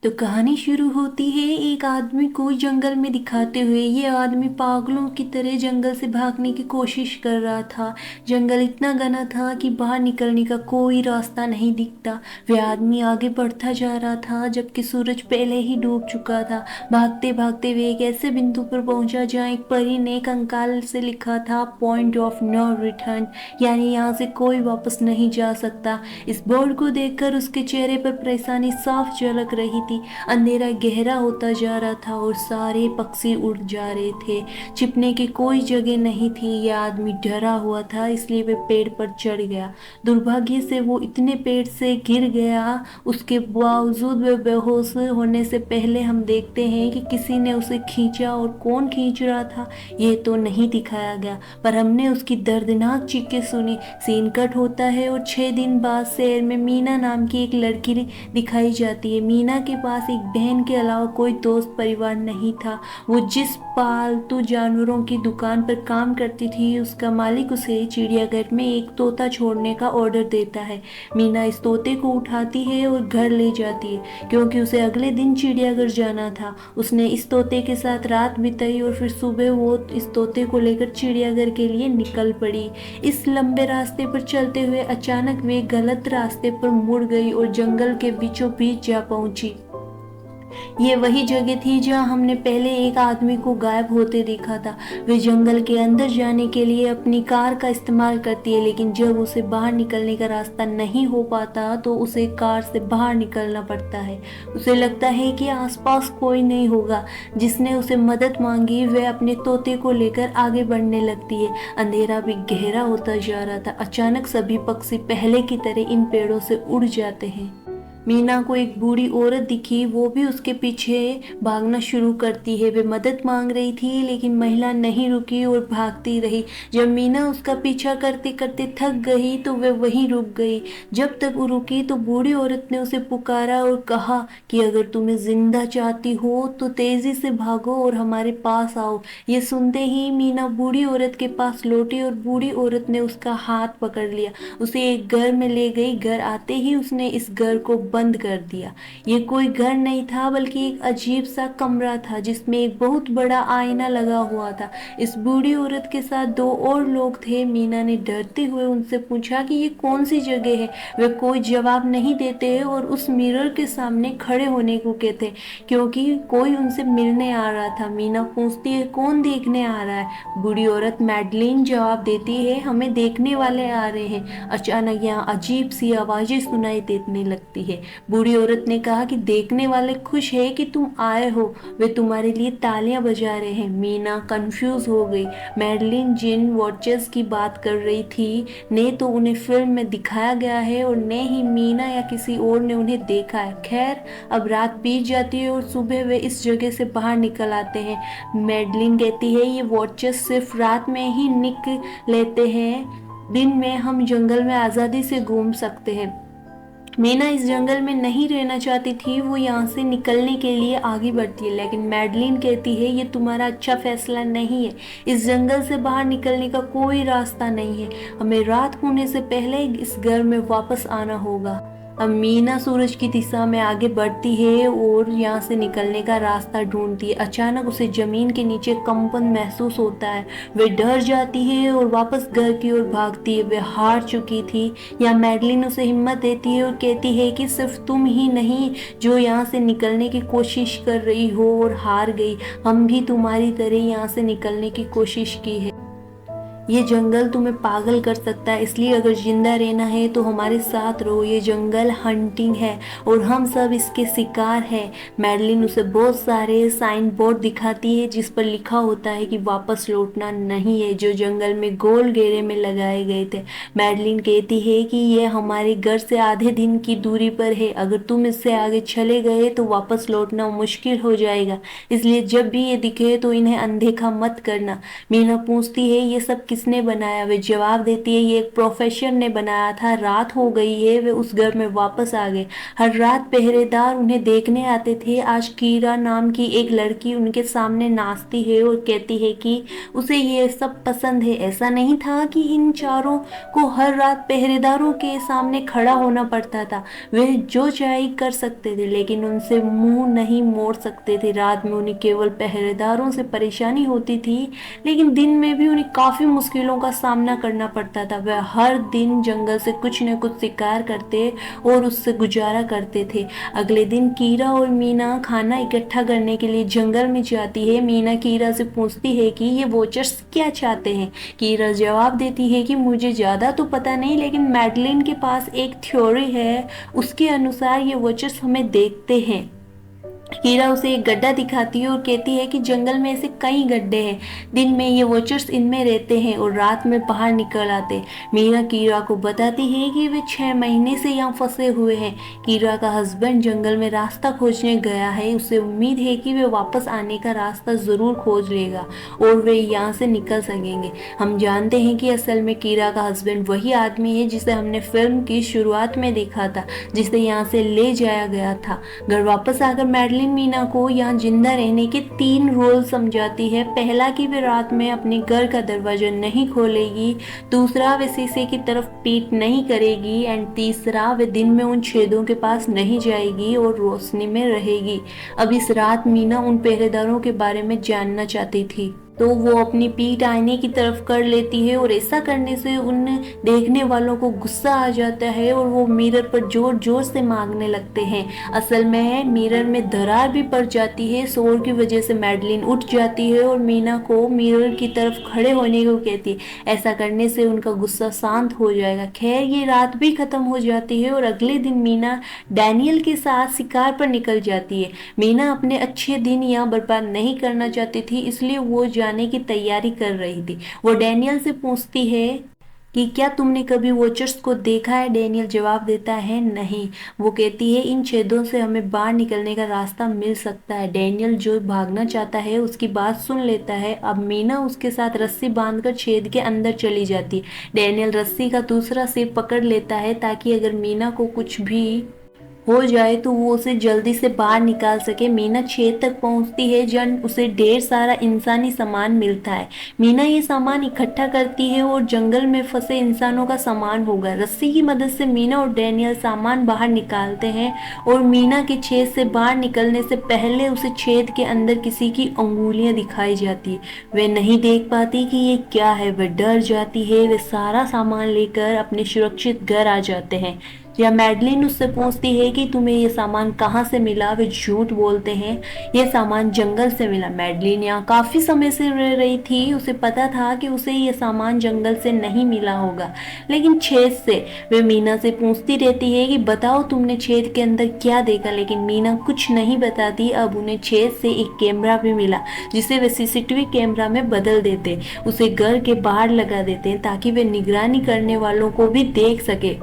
तो कहानी शुरू होती है एक आदमी को जंगल में दिखाते हुए। ये आदमी पागलों की तरह जंगल से भागने की कोशिश कर रहा था। जंगल इतना घना था कि बाहर निकलने का कोई रास्ता नहीं दिखता। वह आदमी आगे बढ़ता जा रहा था जबकि सूरज पहले ही डूब चुका था। भागते भागते वे एक ऐसे बिंदु पर पहुंचा जहाँ एक परी ने कंकाल से लिखा था, पॉइंट ऑफ नो रिटर्न, यानी यहाँ से कोई वापस नहीं जा सकता। इस बोर्ड को देखकर उसके चेहरे पर परेशानी साफ झलक रही थी। अंधेरा गहरा होता जा रहा था और सारे पक्षी उड़ जा रहे थे। छिपने की कोई जगह नहीं थी। यह आदमी डरा हुआ था, इसलिए वह पेड़ पर चढ़ गया। दुर्भाग्य से वो इतने पेड़ से गिर गया। उसके बावजूद वह बेहोश होने से पहले हम देखते हैं कि किसी ने उसे खींचा, और कौन खींच रहा था ये तो नहीं दिखाया गया, पर हमने उसकी दर्दनाक चीखें सुनी। सीन कट होता है और 6 दिन बाद शहर में मीना नाम की एक लड़की दिखाई जाती है। मीना के पास एक बहन के अलावा कोई दोस्त परिवार नहीं था। वो जिस पालतू जानवरों की दुकान पर काम करती थी, उसका मालिक उसे चिड़ियाघर में एक तोता छोड़ने का ऑर्डर देता है। मीना इस तोते को उठाती है और घर ले जाती है, क्योंकि उसे अगले दिन चिड़ियाघर जाना था। उसने इस तोते के साथ रात बिताई और फिर सुबह वो इस तोते को लेकर चिड़ियाघर के लिए निकल पड़ी। इस लंबे रास्ते पर चलते हुए अचानक वे गलत रास्ते पर मुड़ गई और जंगल के बीचों बीच जा पहुंची। ये वही जगह थी जहां हमने पहले एक आदमी को गायब होते देखा था। वे जंगल के अंदर जाने के लिए अपनी कार का इस्तेमाल करती है, लेकिन जब उसे बाहर निकलने का रास्ता नहीं हो पाता तो उसे कार से बाहर निकलना पड़ता है। उसे लगता है कि आसपास कोई नहीं होगा। जिसने उसे मदद मांगी वह अपने तोते को लेकर आगे बढ़ने लगती है। अंधेरा भी गहरा होता जा रहा था। अचानक सभी पक्षी पहले की तरह इन पेड़ों से उड़ जाते हैं। मीना को एक बूढ़ी औरत दिखी, वो भी उसके पीछे भागना शुरू करती है। वे मदद मांग रही थी, लेकिन महिला नहीं रुकी और भागती रही। जब मीना उसका पीछा करते करते थक गई तो वह वहीं रुक गई। जब तक वो रुकी तो बूढ़ी औरत ने उसे पुकारा और कहा कि अगर तुम्हें जिंदा चाहती हो तो तेजी से भागो और हमारे पास आओ। ये सुनते ही मीना बूढ़ी औरत के पास लौटी और बूढ़ी औरत ने उसका हाथ पकड़ लिया, उसे एक घर में ले गई। घर आते ही उसने इस घर को बंद कर दिया। ये कोई घर नहीं था, बल्कि एक अजीब सा कमरा था जिसमें एक बहुत बड़ा आईना लगा हुआ था। इस बूढ़ी औरत के साथ 2 और लोग थे। मीना ने डरते हुए उनसे पूछा कि ये कौन सी जगह है। वे कोई जवाब नहीं देते और उस मिरर के सामने खड़े होने को कहते, क्योंकि कोई उनसे मिलने आ रहा था। मीना पूछती है, कौन देखने आ रहा है? बूढ़ी औरत मैडलिन जवाब देती है, हमें देखने वाले आ रहे हैं। अचानक यहाँ अजीब सी आवाजें सुनाई देने लगती है। बूढ़ी औरत ने कहा कि देखने वाले खुश है कि तुम आए हो, वे तुम्हारे लिए तालियां बजा रहे हैं। मीना कंफ्यूज हो गई। मैडलिन जिन वॉचर्स की बात कर रही थी ने तो उन्हें फिल्म में दिखाया गया है और न ही मीना या किसी और ने उन्हें देखा है। खैर, अब रात बीत जाती है और सुबह वे इस जगह से बाहर निकल आते हैं। मैडलिन कहती है, ये वॉचर्स सिर्फ रात में ही निकल लेते हैं, दिन में हम जंगल में आज़ादी से घूम सकते हैं। मीना इस जंगल में नहीं रहना चाहती थी। वो यहाँ से निकलने के लिए आगे बढ़ती है, लेकिन मैडलिन कहती है, ये तुम्हारा अच्छा फैसला नहीं है। इस जंगल से बाहर निकलने का कोई रास्ता नहीं है। हमें रात होने से पहले इस घर में वापस आना होगा। अब मीना सूरज की दिशा में आगे बढ़ती है और यहाँ से निकलने का रास्ता ढूंढती है। अचानक उसे जमीन के नीचे कंपन महसूस होता है। वे डर जाती है और वापस घर की ओर भागती है। वे हार चुकी थी। यहाँ मैडलिन उसे हिम्मत देती है और कहती है कि सिर्फ तुम ही नहीं जो यहाँ से निकलने की कोशिश कर रही हो और हार गई, हम भी तुम्हारी तरह यहाँ से निकलने की कोशिश की है। ये जंगल तुम्हें पागल कर सकता है, इसलिए अगर जिंदा रहना है तो हमारे साथ रहो। ये जंगल हंटिंग है और हम सब इसके शिकार हैं। मैडलिन उसे बहुत सारे साइन बोर्ड दिखाती है जिस पर लिखा होता है कि वापस लौटना नहीं है, जो जंगल में गोल घेरे में लगाए गए थे। मैडलिन कहती है कि यह हमारे घर से आधे दिन की दूरी पर है। अगर तुम इससे आगे चले गए तो वापस लौटना मुश्किल हो जाएगा, इसलिए जब भी ये दिखे तो इन्हें अनदेखा मत करना। मीना पूछती है, ये सब किसने बनाया? वे जवाब देती है ये एक प्रोफेसर ने बनाया था। रात हो गई है, वे उस घर में वापस आ गए। हर रात पहरेदार उन्हें देखने आते थे। आज कीरा नाम की एक लड़की उनके सामने नाचती है और कहती है कि उसे ये सब पसंद है। ऐसा नहीं था कि इन चारों को हर रात पहरेदारों के सामने खड़ा होना पड़ता था। वे जो चाहे कर सकते थे, लेकिन उनसे मुंह नहीं मोड़ सकते थे। रात में उन्हें केवल पहरेदारों से परेशानी होती थी, लेकिन दिन में भी उन्हें काफी मुश्किलों का सामना करना पड़ता था। वे हर दिन जंगल से कुछ न कुछ शिकार करते और उससे गुजारा करते थे। अगले दिन कीरा और मीना खाना इकट्ठा करने के लिए जंगल में जाती है। मीना कीरा से पूछती है कि ये वॉचर्स क्या चाहते हैं। कीरा जवाब देती है कि मुझे ज़्यादा तो पता नहीं, लेकिन मैडलिन के पास एक थ्योरी है। उसके अनुसार ये वॉचर्स हमें देखते हैं। कीरा उसे एक गड्ढा दिखाती है और कहती है कि जंगल में ऐसे कई गड्ढे हैं। दिन में ये वॉचर्स इनमें रहते हैं और रात में बाहर निकल आते। मीना कीरा को बताती है कि वे 6 महीने से यहाँ फंसे हुए हैं। कीरा का हस्बैंड जंगल में रास्ता खोजने गया है। उसे उम्मीद है कि वे वापस आने का रास्ता ज़रूर खोज लेगा और वे यहाँ से निकल सकेंगे। हम जानते हैं कि असल में कीरा का हस्बैंड वही आदमी है जिसे हमने फिल्म की शुरुआत में देखा था, जिसे यहाँ से ले जाया गया था। घर वापस आकर मैडलिन मीना को यहाँ जिंदा रहने के 3 रूल समझाती है। पहला कि वे रात में अपने घर का दरवाजा नहीं खोलेगी। दूसरा, वे शीशे की तरफ पीठ नहीं करेगी। एंड तीसरा, वे दिन में उन छेदों के पास नहीं जाएगी और रोशनी में रहेगी। अब इस रात मीना उन पहरेदारों के बारे में जानना चाहती थी, तो वो अपनी पीठ आईने की तरफ कर लेती है और ऐसा करने से उन देखने वालों को गुस्सा आ जाता है और वो मिरर पर जोर जोर से मांगने लगते हैं। असल में मिरर में दरार भी पड़ जाती है। शोर की वजह से मैडलिन उठ जाती है और मीना को मिरर की तरफ खड़े होने को कहती है। ऐसा करने से उनका गुस्सा शांत हो जाएगा। खैर, ये रात भी खत्म हो जाती है और अगले दिन मीना डैनियल के साथ शिकार पर निकल जाती है। मीना अपने अच्छे दिन यहाँ बर्बाद नहीं करना चाहती थी, इसलिए वो जाने की तैयारी कर रही थी। वो डैनियल से पूछती है कि क्या तुमने कभी वॉचर्स को देखा है? डैनियल जवाब देता है नहीं। वो कहती है इन छेदों से हमें बाहर निकलने का रास्ता मिल सकता है। डैनियल जो भागना चाहता है उसकी बात सुन लेता है। अब मीना उसके साथ रस्सी बांधकर छेद के अंदर चली जाती है। डैनियल रस्सी का दूसरा सिर पकड़ लेता है ताकि अगर मीना को कुछ भी हो जाए तो वो उसे जल्दी से बाहर निकाल सके। मीना छेद तक पहुंचती है जन उसे ढेर सारा इंसानी सामान मिलता है। मीना ये सामान इकट्ठा करती है और जंगल में फंसे इंसानों का सामान होगा। रस्सी की मदद से मीना और डैनियल सामान बाहर निकालते हैं और मीना के छेद से बाहर निकलने से पहले उसे छेद के अंदर किसी की अंगुलियां दिखाई जाती है। वे नहीं देख पाती कि ये क्या है। वे डर जाती है। वे सारा सामान लेकर अपने सुरक्षित घर आ जाते हैं। या मैडलिन उससे पूछती है कि तुम्हें ये सामान कहाँ से मिला? वे झूठ बोलते हैं, ये सामान जंगल से मिला। मैडलिन यहाँ काफ़ी समय से रह रही थी। उसे पता था कि उसे ये सामान जंगल से नहीं मिला होगा, लेकिन छेद से। वे मीना से पूछती रहती है कि बताओ तुमने छेद के अंदर क्या देखा, लेकिन मीना कुछ नहीं बताती। अब उन्हें छेद से एक कैमरा भी मिला जिसे वे सीसीटीवी कैमरा में बदल देते, उसे घर के बाहर लगा देते ताकि वे निगरानी करने वालों को भी देख सके।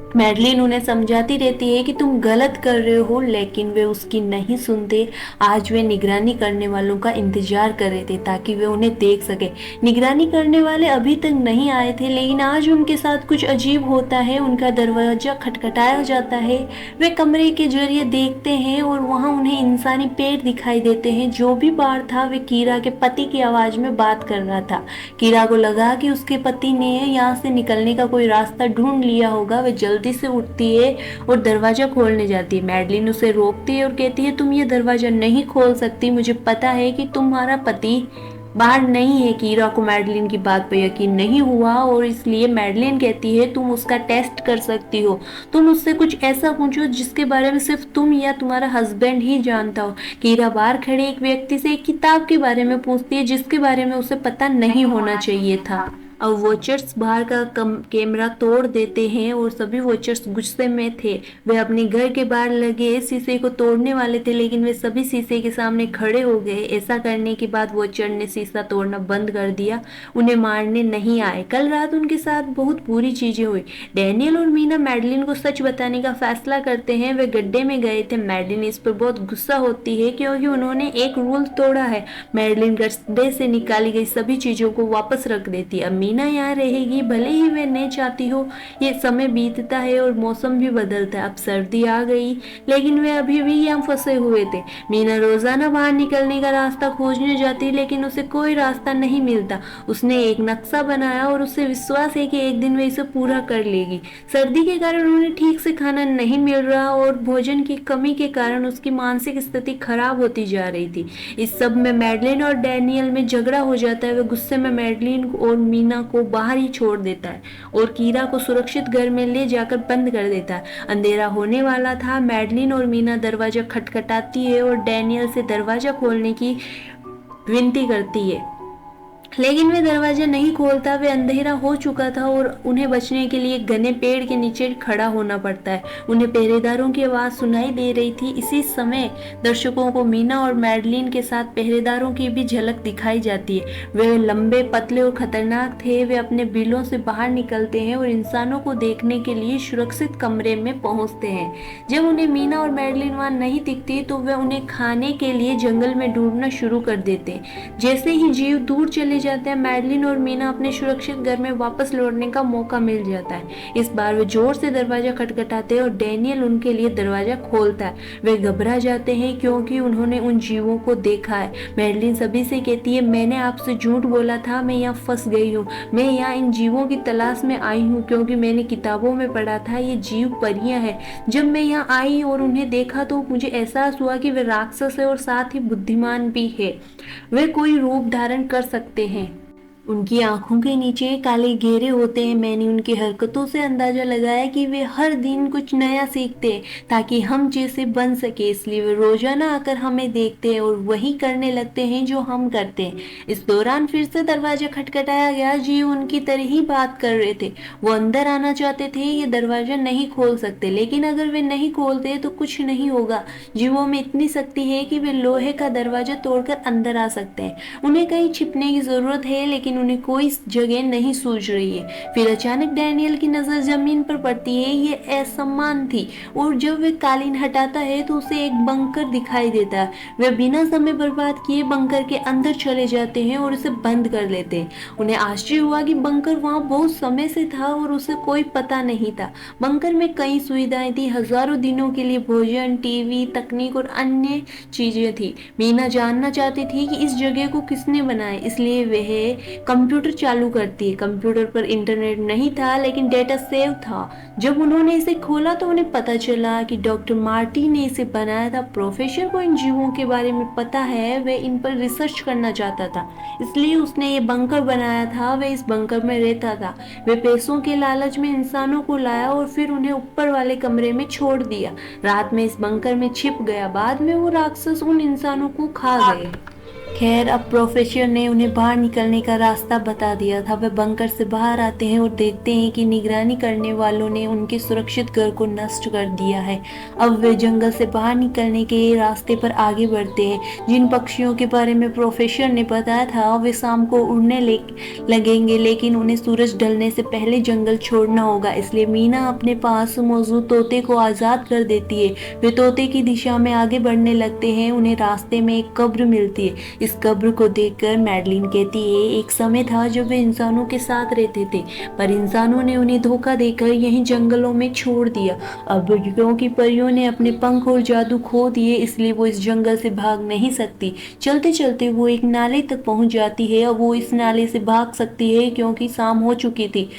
मैडलिन उन्हें समझाती रहती है कि तुम गलत कर रहे हो, लेकिन वे उसकी नहीं सुनते। आज वे निगरानी करने वालों का इंतजार कर रहे थे ताकि वे उन्हें देख सके। निगरानी करने वाले अभी तक नहीं आए थे, लेकिन आज उनके साथ कुछ अजीब होता है। उनका दरवाजा खटखटाया जाता है। वे कमरे के जरिए देखते हैं और वहाँ उन्हें इंसानी पेट दिखाई देते हैं। जो भी बाहर था वे कीरा के पति की आवाज में बात कर रहा था। कीरा को लगा कि उसके पति ने यहाँ से निकलने का कोई रास्ता ढूंढ लिया होगा। वे जल्दी से उठती है और दरवाजा खोलने जाती है। मैडलिन उसे रोकती है और कहती है तुम ये दरवाजा नहीं खोल सकती। मुझे पता है कि तुम्हारा पति बाहर नहीं है। कीरा को मैडलिन की बात पर यकीन नहीं हुआ और इसलिए मैडलिन कहती है तुम उसका टेस्ट कर सकती हो। तुम उससे कुछ ऐसा पूछो जिसके बारे में सिर्फ तुम या तुम्हारा हस्बैंड ही जानता हो। कीरा बाहर खड़े एक व्यक्ति से एक किताब के बारे में पूछती है जिसके बारे में उसे पता नहीं होना चाहिए था। अब वॉचर्स बाहर का कैमरा तोड़ देते हैं और सभी वॉचर्स गुस्से में थे। वे अपने घर के बाहर लगे शीशे को तोड़ने वाले थे, लेकिन वे सभी शीशे के सामने खड़े हो गए। ऐसा करने के बाद वॉचर ने शीशा तोड़ना बंद कर दिया। उन्हें मारने नहीं आए। कल रात उनके साथ बहुत बुरी चीजें हुई। डैनियल और मीना मैडलिन को सच बताने का फैसला करते हैं। वे गड्ढे में गए थे। मैडलिन इस पर बहुत गुस्सा होती है क्योंकि उन्होंने एक रूल तोड़ा है। मैडलिन गड्ढे से निकाली गई सभी चीजों को वापस रख देती है। मीना यहाँ रहेगी भले ही वे नहीं चाहती हो। ये समय बीतता है और मौसम भी बदलता है। अब सर्दी आ गई लेकिन वे अभी भी यहाँ फंसे हुए थे। मीना रोजाना बाहर निकलने का रास्ता खोजने जाती लेकिन उसे कोई रास्ता नहीं मिलता। उसने एक नक्शा बनाया और उसे विश्वास है कि एक दिन वे इसे पूरा कर लेगी। सर्दी के कारण उन्हें ठीक से खाना नहीं मिल रहा और भोजन की कमी के कारण उसकी मानसिक स्थिति खराब होती जा रही थी। इस सब में मैडलिन और डैनियल में झगड़ा हो जाता है। वह गुस्से में मैडलिन और मीना को बाहर ही छोड़ देता है और कीरा को सुरक्षित घर में ले जाकर बंद कर देता है। अंधेरा होने वाला था। मैडलिन और मीना दरवाजा खटखटाती है और डैनियल से दरवाजा खोलने की विनती करती है लेकिन वे दरवाजा नहीं खोलता। वे अंधेरा हो चुका था और उन्हें बचने के लिए घने पेड़ के नीचे खड़ा होना पड़ता है। उन्हें पहरेदारों की आवाज सुनाई दे रही थी। इसी समय दर्शकों को मीना और मैडलिन के साथ पहरेदारों की भी झलक दिखाई जाती है। वे लंबे, पतले और खतरनाक थे। वे अपने बिलों से बाहर निकलते हैं और इंसानों को देखने के लिए सुरक्षित कमरे में पहुंचते हैं। जब उन्हें मीना और मैडलिन वहां नहीं दिखती तो वे उन्हें खाने के लिए जंगल में ढूंढना शुरू कर देते हैं। जैसे ही जीव दूर चले जाते हैं, मैडलिन और मीना अपने सुरक्षित घर में वापस लौटने का मौका मिल जाता है। इस बार वे जोर से दरवाजा खटखटाते हैं और डैनियल उनके लिए दरवाजा खोलता है। वे घबरा जाते हैं क्योंकि उन्होंने उन जीवों को देखा है। मैडलिन सभी से कहती है, मैंने आपसे झूठ बोला था, मैं यहाँ फंस गई हूँ। मैं यहाँ इन जीवों की तलाश में आई हूँ क्योंकि मैंने किताबों में पढ़ा था ये जीव परियां हैं। जब मैं यहाँ आई और उन्हें देखा तो मुझे एहसास हुआ कि वे राक्षस है और साथ ही बुद्धिमान भी है। वे कोई रूप धारण कर सकते हैं। उनकी आंखों के नीचे काले घेरे होते हैं। मैंने उनकी हरकतों से अंदाजा लगाया कि वे हर दिन कुछ नया सीखते हैं ताकि हम जैसे बन सके। इसलिए वे रोजाना आकर हमें देखते हैं और वही करने लगते हैं जो हम करते हैं। इस दौरान फिर से दरवाजा खटखटाया गया। जी उनकी तरह ही बात कर रहे थे। वो अंदर आना चाहते थे। ये दरवाजा नहीं खोल सकते लेकिन अगर वे नहीं खोलते तो कुछ नहीं होगा। जीवों में इतनी शक्ति है कि वे लोहे का दरवाजा तोड़कर अंदर आ सकते हैं। उन्हें कहीं छिपने की जरूरत है लेकिन उन्हें कोई जगह नहीं सूझ रही है। फिर अचानक डैनियल की नजर जमीन पर पड़ती है। ये असम्मान थी और जब वे कालीन हटाता है तो उसे एक बंकर दिखाई देता है। वे बिना समय बर्बाद किए बंकर के अंदर चले जाते हैं और उसे बंद कर लेते हैं। उन्हें आश्चर्य हुआ कि बंकर वहां बहुत समय से था और उसे कोई पता नहीं था। बंकर में कई सुविधाएं थी। हजारों दिनों के लिए भोजन, टीवी, तकनीक और अन्य चीजें थी। मीना जानना चाहती थी कि इस जगह को किसने बनाया, इसलिए वह कंप्यूटर चालू करती है। कंप्यूटर पर इंटरनेट नहीं था लेकिन डेटा सेव था। जब उन्होंने इसे खोला तो उन्हें पता चला कि डॉक्टर मार्टी ने इसे बनाया था। प्रोफेसर को इन जीवों के बारे में पता है। वह इन पर रिसर्च करना चाहता था इसलिए उसने ये बंकर बनाया था। वह इस बंकर में रहता था। वह पैसों के लालच में इंसानों को लाया और फिर उन्हें ऊपर वाले कमरे में छोड़ दिया। रात में इस बंकर में छिप गया। बाद में वो राक्षस उन इंसानों को खा गए। खैर अब प्रोफेसर ने उन्हें बाहर निकलने का रास्ता बता दिया था। वे बंकर से बाहर आते हैं और देखते हैं कि निगरानी करने वालों ने उनके सुरक्षित घर को नष्ट कर दिया है। अब वे जंगल से बाहर निकलने के रास्ते पर आगे बढ़ते हैं। जिन पक्षियों के बारे में प्रोफेसर ने बताया था वे शाम को उड़ने लगेंगे लेकिन उन्हें सूरज ढलने से पहले जंगल छोड़ना होगा। इसलिए मीना अपने पास मौजूद तोते को आजाद कर देती है। वे तोते की दिशा में आगे बढ़ने लगते हैं। उन्हें रास्ते में एक कब्र मिलती है। इस कब्र को देखकर मैडलिन कहती है, एक समय था जब वे इंसानों के साथ रहते थे पर इंसानों ने उन्हें धोखा देकर यहीं जंगलों में छोड़ दिया। अब क्योंकि परियों ने अपने पंख और जादू खो दिए इसलिए वो इस जंगल से भाग नहीं सकती। चलते चलते वो एक नाले तक पहुंच जाती है। अब वो इस नाले से भाग सकती है क्योंकि शाम हो चुकी थी।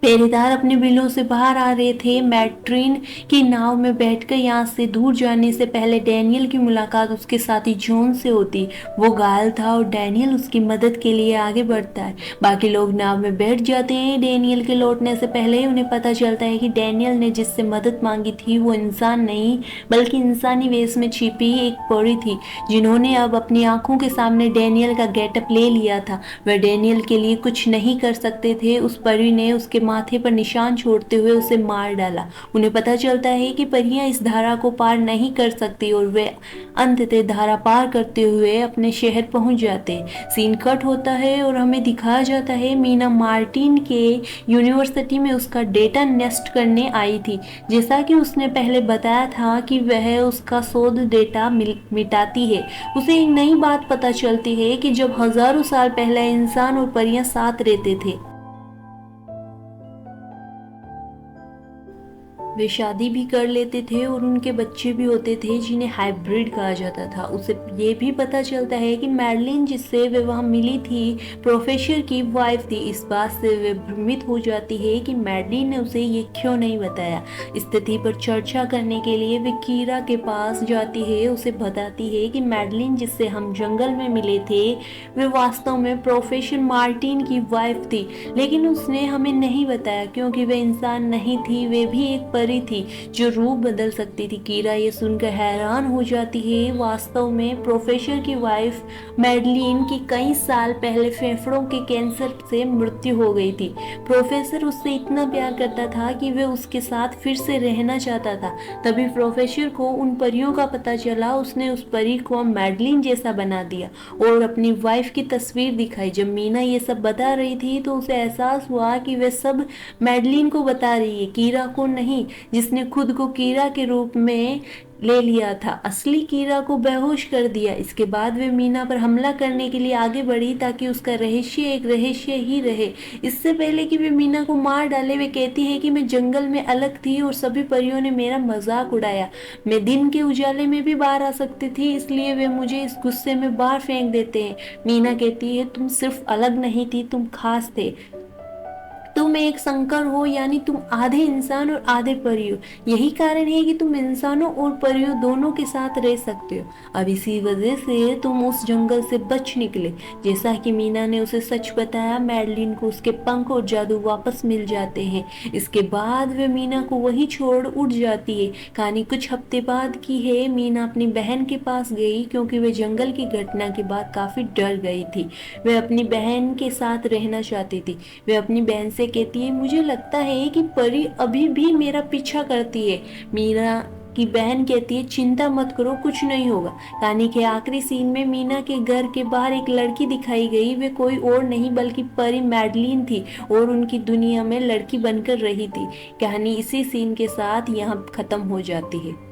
पहरेदार अपने बिलों से बाहर आ रहे थे। मैट्रिन की नाव में बैठकर यहाँ से दूर जाने से पहले डैनियल की मुलाकात उसके साथी जॉन से होती। वो घायल था और डैनियल उसकी मदद के लिए आगे बढ़ता है। बाकी लोग नाव में बैठ जाते हैं। डैनियल के लौटने से पहले उन्हें पता चलता है कि डैनियल ने जिससे मदद मांगी थी वो इंसान नहीं बल्कि इंसानी वेश में छिपी एक परी थी जिन्होंने अब अपनी आंखों के सामने डैनियल का गेटअप ले लिया था। वह डैनियल के लिए कुछ नहीं कर सकते थे। उस परी ने उसके माथे पर निशान छोड़ते हुए उसे मार डाला। उन्हें पता चलता है कि परियां इस धारा को पार नहीं कर सकती और वे अंततः धारा पार करते हुए अपने शहर पहुंच जाते हैं। सीन कट होता है और हमें दिखाया जाता है मीना मार्टिन के यूनिवर्सिटी में उसका डेटा नेस्ट करने आई थी। जैसा कि उसने पहले बताया था कि वह उसका शोध डेटा मिटाती है, उसे एक नई बात पता चलती है कि जब हजारों साल पहले इंसान और परियां साथ रहते थे, वे शादी भी कर लेते थे और उनके बच्चे भी होते थे जिन्हें हाइब्रिड कहा जाता था। उसे ये भी पता चलता है कि मैडलिन जिससे वे वहां मिली थी प्रोफेसर की वाइफ थी। इस बात से वे भ्रमित हो जाती है कि मैडलिन ने उसे ये क्यों नहीं बताया। स्थिति पर चर्चा करने के लिए वे कीरा के पास जाती है, उसे बताती है कि मैडलिन जिससे हम जंगल में मिले थे वे वास्तव में प्रोफेसर मार्टिन की वाइफ थी, लेकिन उसने हमें नहीं बताया क्योंकि वे इंसान नहीं थी, वे भी एक परी थी जो रूप बदल सकती थी। कीरा ये सुनकर हैरान हो जाती है। वास्तव में प्रोफेसर की वाइफ मैडलिन की कई साल पहले फेफड़ों के कैंसर से मृत्यु हो गई थी। प्रोफेसर उससे इतना प्यार करता था कि वे उसके साथ फिर से रहना चाहता था। तभी प्रोफेसर को उन परियों का पता चला। उसने उस परी को मैडलिन जैसा बना दिया और अपनी वाइफ की तस्वीर दिखाई। जब मीना ये सब बता रही थी तो उसे एहसास हुआ कि वे सब मैडलिन को बता रही है, कीरा को नहीं, जिसने खुद को कीरा के रूप में ले लिया था। असली कीरा को बेहोश कर दिया। इसके बाद वे मीना पर हमला करने के लिए आगे बढ़ी ताकि उसका रहस्य एक रहस्य ही रहे। इससे पहले कि वे मीना को मार डाले, वे कहती है कि मैं जंगल में अलग थी और सभी परियों ने मेरा मजाक उड़ाया। मैं दिन के उजाले में भी बाहर आ सकती थी, इसलिए वे मुझे इस गुस्से में बाहर फेंक देते हैं। मीना कहती है तुम सिर्फ अलग नहीं थी, तुम खास थे। तुम एक संकर हो, यानी तुम आधे इंसान और आधे परी हो। यही कारण है कि तुम इंसानों और परियों दोनों के साथ रह सकते हो। अब इसी वजह से तुम उस जंगल से बच निकले। जैसा कि मीना ने उसे सच बताया, मैडलिन को उसके पंख और जादू वापस मिल जाते हैं। इसके बाद वे मीना को वही छोड़ उड़ जाती है। कहानी कुछ हफ्ते बाद की है। मीना अपनी बहन के पास गई क्योंकि वे जंगल की घटना के बाद काफी डर गई थी। वे अपनी बहन के साथ रहना चाहती थी। वे अपनी बहन से कहती है मुझे लगता है कि परी अभी भी मेरा पीछा करती है। मीना की बहन कहती है चिंता मत करो, कुछ नहीं होगा। कहानी के आखिरी सीन में मीना के घर के बाहर एक लड़की दिखाई गई। वे कोई और नहीं बल्कि परी मैडलिन थी और उनकी दुनिया में लड़की बनकर रही थी। कहानी इसी सीन के साथ यहाँ खत्म हो जाती है।